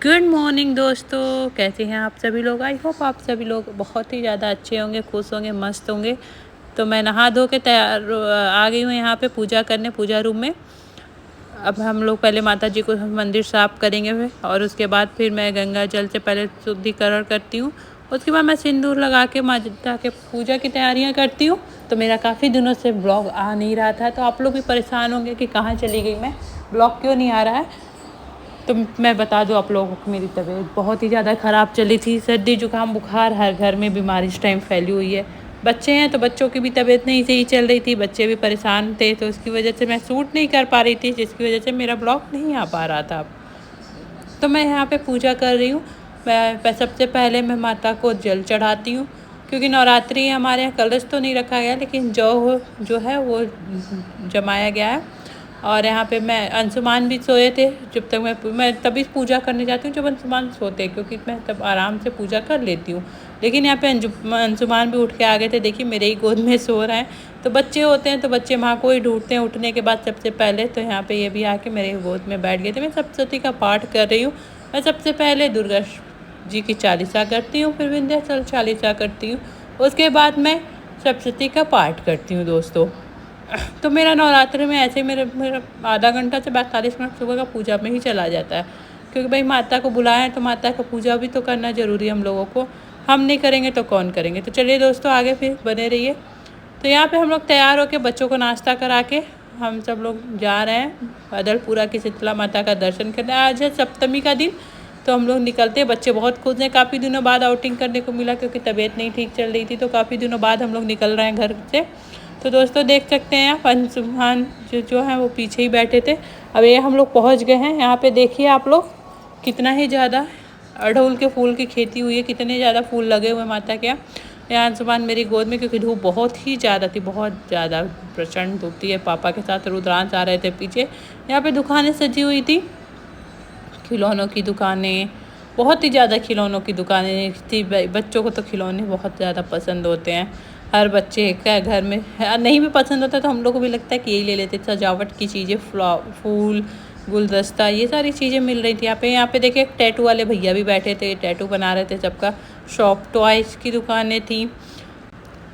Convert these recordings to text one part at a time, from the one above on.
Good morning दोस्तों, कैसे हैं आप सभी लोग। आई होप आप सभी लोग बहुत ही ज़्यादा अच्छे होंगे, खुश होंगे, मस्त होंगे। तो मैं नहा धो के तैयार आ गई हूँ यहाँ पे पूजा करने, पूजा रूम में। अब हम लोग पहले माता जी को मंदिर साफ करेंगे और उसके बाद फिर मैं गंगा जल से पहले शुद्धिकरण करती हूँ। उसके बाद मैं सिंदूर लगा के माता के पूजा की तैयारियाँ करती हूँ। तो मेरा काफ़ी दिनों से ब्लॉग आ नहीं रहा था, तो आप लोग भी परेशान होंगे कि कहाँ चली गई मैं, ब्लॉग क्यों नहीं आ रहा है। तो मैं बता दूं आप लोगों को, मेरी तबीयत बहुत ही ज़्यादा ख़राब चली थी। सर्दी जुकाम बुखार, हर घर में बीमारी इस टाइम फैली हुई है। बच्चे हैं तो बच्चों की भी तबीयत नहीं सही चल रही थी, बच्चे भी परेशान थे, तो उसकी वजह से मैं शूट नहीं कर पा रही थी, जिसकी वजह से मेरा ब्लॉग नहीं आ पा रहा था। तो मैं यहाँ पे पूजा कर रही हूँ। मैं सबसे पहले मैं माता को जल चढ़ाती हूँ, क्योंकि नवरात्रि हमारे यहाँ कलश तो नहीं रखा गया, लेकिन जो है वो जमाया गया है। और यहाँ पे मैं अंशुमान भी सोए थे। जब तक मैं तभी पूजा करने जाती हूँ जब अंशुमान सोते हैं, क्योंकि मैं तब आराम से पूजा कर लेती हूँ। लेकिन यहाँ पे अंशुमान भी उठ के आ गए थे, देखिए मेरे ही गोद में सो रहे हैं। तो बच्चे होते हैं तो बच्चे माँ को ही ढूंढते हैं उठने के बाद सबसे पहले। तो यहाँ पे ये भी आके मेरे गोद में बैठ गए थे। मैं सप्तशती का पाठ कर रही हूँ। मैं सबसे पहले दुर्गा जी की चालीसा करती हूँ, फिर विंध्याचल चालीसा करती हूँ, उसके बाद मैं सप्तशती का पाठ करती हूँ दोस्तों। तो मेरा नवरात्रि में ऐसे मेरा आधा घंटा से 42 मिनट सुबह का पूजा में ही चला जाता है, क्योंकि भाई माता को बुलाया है तो माता का पूजा भी तो करना ज़रूरी है हम लोगों को। हम नहीं करेंगे तो कौन करेंगे। तो चलिए दोस्तों, आगे फिर बने रहिए। तो यहाँ पे हम लोग तैयार होकर बच्चों को नाश्ता करा के हम सब लोग जा रहे हैं अदलपुरा की शीतला माता का दर्शन करने। आज है सप्तमी का दिन, तो हम लोग निकलते हैं। बच्चे बहुत खुश हैं, काफ़ी दिनों बाद आउटिंग करने को मिला, क्योंकि तबीयत नहीं ठीक चल रही थी। तो काफ़ी दिनों बाद हम लोग निकल रहे हैं घर से। तो दोस्तों देख सकते हैं आप, अंशुमान जो है वो पीछे ही बैठे थे। अब ये हम लोग पहुंच गए हैं। यहाँ पे देखिए आप लोग, कितना ही ज़्यादा अड़हुल के फूल की खेती हुई है, कितने ज़्यादा फूल लगे हुए माता के यहाँ। अंशुमान मेरी गोद में, क्योंकि धूप बहुत ही ज़्यादा थी, बहुत ज़्यादा प्रचंड धूप थी। पापा के साथ रुद्रांश आ रहे थे पीछे। यहाँ पे दुकानें सजी हुई थी, खिलौनों की दुकानें, बहुत ही ज़्यादा खिलौनों की दुकानें थी। बच्चों को तो खिलौने बहुत ज़्यादा पसंद होते हैं। हर बच्चे का घर में नहीं भी पसंद होता तो हम लोग को भी लगता है कि यही ले लेते। सजावट की चीज़ें, फूल, गुलदस्ता, ये सारी चीज़ें मिल रही थी यहाँ पे देखिए टैटू वाले भैया भी बैठे थे, टैटू बना रहे थे सबका। शॉप टॉयज़ की दुकानें थी।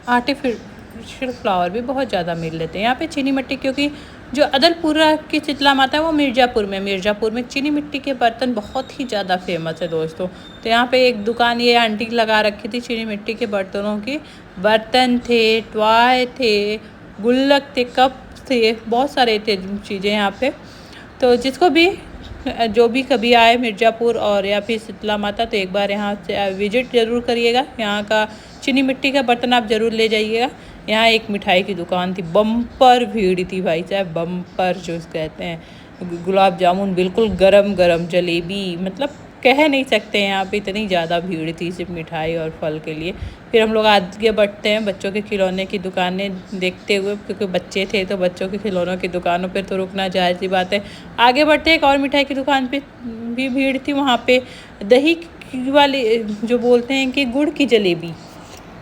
आर्टिफिशियल फ्लावर भी बहुत ज़्यादा मिल रहे थे यहाँ पे। चीनी मिट्टी, क्योंकि जो अदलपुरा की शीतला माता है वो मिर्ज़ापुर में चीनी मिट्टी के बर्तन बहुत ही ज़्यादा फेमस है दोस्तों। तो यहाँ पे एक दुकान ये आंटी लगा रखी थी चीनी मिट्टी के बर्तनों की। बर्तन थे, टॉय थे, गुल्लक थे, कप थे, बहुत सारे थे चीज़ें यहाँ पे। तो जिसको भी जो भी कभी आए मिर्ज़ापुर और या फिर शीतला माता, तो एक बार यहाँ से विजिट ज़रूर करिएगा। यहाँ का चीनी मिट्टी का बर्तन आप ज़रूर ले जाइएगा। यहाँ एक मिठाई की दुकान थी, बम्पर भीड़ थी भाई साहब, बम्पर जो कहते हैं। गुलाब जामुन बिल्कुल गरम गरम, जलेबी, मतलब कह नहीं सकते हैं। यहाँ पे इतनी ज़्यादा भीड़ थी सिर्फ मिठाई और फल के लिए। फिर हम लोग आगे बढ़ते हैं बच्चों के खिलौने की दुकानें देखते हुए, क्योंकि बच्चे थे तो बच्चों के खिलौनों की दुकानों पर तो रुकना जायज़ सी बात है। आगे बढ़ते एक और मिठाई की दुकान पे भी भीड़ थी। वहाँ पे दही वाली, जो बोलते हैं कि गुड़ की जलेबी,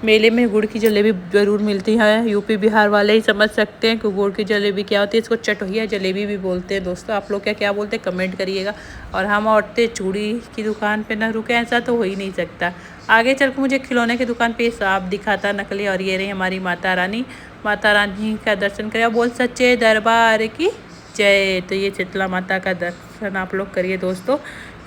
मेले में गुड़ की जलेबी ज़रूर मिलती है। यूपी बिहार वाले ही समझ सकते हैं कि गुड़ की जलेबी क्या होती है। इसको चटोहिया जलेबी भी बोलते हैं दोस्तों। आप लोग क्या बोलते हैं कमेंट करिएगा। और हम औरतें चूड़ी की दुकान पे ना रुके, ऐसा तो हो ही नहीं सकता। आगे चल के मुझे खिलौने की दुकान पे सांप दिखा था नकली, और ये रही हमारी माता रानी। माता रानी का दर्शन करें, बोल सच्चे दरबार की जय। तो ये शीतला माता का दर्शन आप लोग करिए दोस्तों।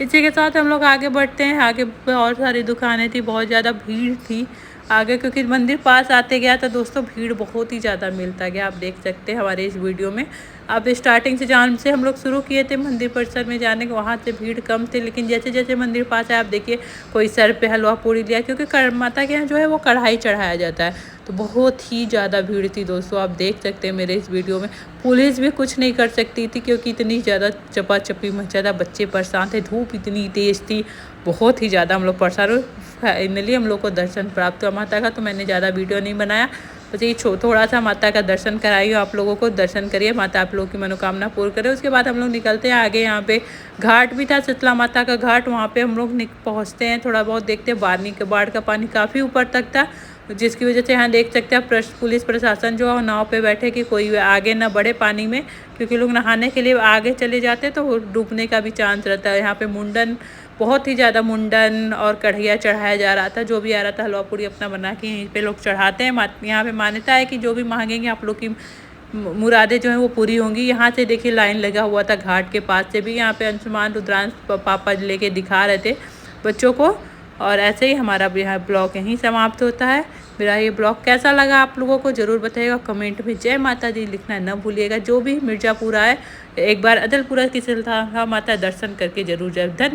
इसी के साथ हम लोग आगे बढ़ते हैं। आगे और सारी दुकानें थी, बहुत ज़्यादा भीड़ थी आगे, क्योंकि मंदिर पास आते गया तो दोस्तों भीड़ बहुत ही ज़्यादा मिलता गया। आप देख सकते हैं हमारे इस वीडियो में। अब स्टार्टिंग से जहाँ से हम लोग शुरू किए थे मंदिर परिसर में जाने के, वहाँ से भीड़ कम थी, लेकिन जैसे जैसे मंदिर पास है आप देखिए कोई सर पे हलवा पूड़ी लिया, क्योंकि माता के यहाँ जो है वो कढ़ाई चढ़ाया जाता है। तो बहुत ही ज़्यादा भीड़ थी दोस्तों, आप देख सकते हैं मेरे इस वीडियो में। पुलिस भी कुछ नहीं कर सकती थी, क्योंकि इतनी ज़्यादा चपाचपी मचा था, बच्चे परेशान थे, धूप इतनी तेज़ थी, बहुत ही ज़्यादा हम लोग परेशान हुए। फाइनली हम लोग को दर्शन प्राप्त हुआ माता का। तो मैंने ज़्यादा वीडियो नहीं बनाया, बस ये थोड़ा सा माता का दर्शन कराई हूँ। आप लोगों को दर्शन करिए, माता आप लोगों की मनोकामना पूर्ण करे। उसके बाद हम लोग निकलते हैं आगे। यहाँ पे घाट भी था, शीतला माता का घाट, वहाँ पे हम लोग पहुँचते हैं, थोड़ा बहुत देखते हैं। बाढ़ का पानी काफ़ी ऊपर तक था, जिसकी वजह से यहाँ देख सकते हैं पुलिस प्रशासन जो है नाव पे बैठे कि कोई आगे ना बढ़े पानी में, क्योंकि लोग नहाने के लिए आगे चले जाते हैं तो डूबने का भी चांस रहता है। यहाँ पे मुंडन, बहुत ही ज़्यादा मुंडन और कढ़िया चढ़ाया जा रहा था। जो भी आ रहा था हलवा पूड़ी अपना बना के यहीं पे लोग चढ़ाते हैं। यहाँ पे मान्यता है कि जो भी मांगेंगे आप लोग की मुरादें जो हैं वो पूरी होंगी। यहाँ से देखिए लाइन लगा हुआ था घाट के पास से भी। यहाँ पे अंशुमान रुद्रांश पापा लेके दिखा रहे थे बच्चों को। और ऐसे ही हमारा यह ब्लॉग यहीं समाप्त होता है। मेरा ये ब्लॉग कैसा लगा आप लोगों को ज़रूर बताइएगा कमेंट में। जय माता दी लिखना न भूलिएगा। जो भी मिर्ज़ापुर आए एक बार अदलपुरा की शीतला माता दर्शन करके ज़रूर जाए। धन्यवाद।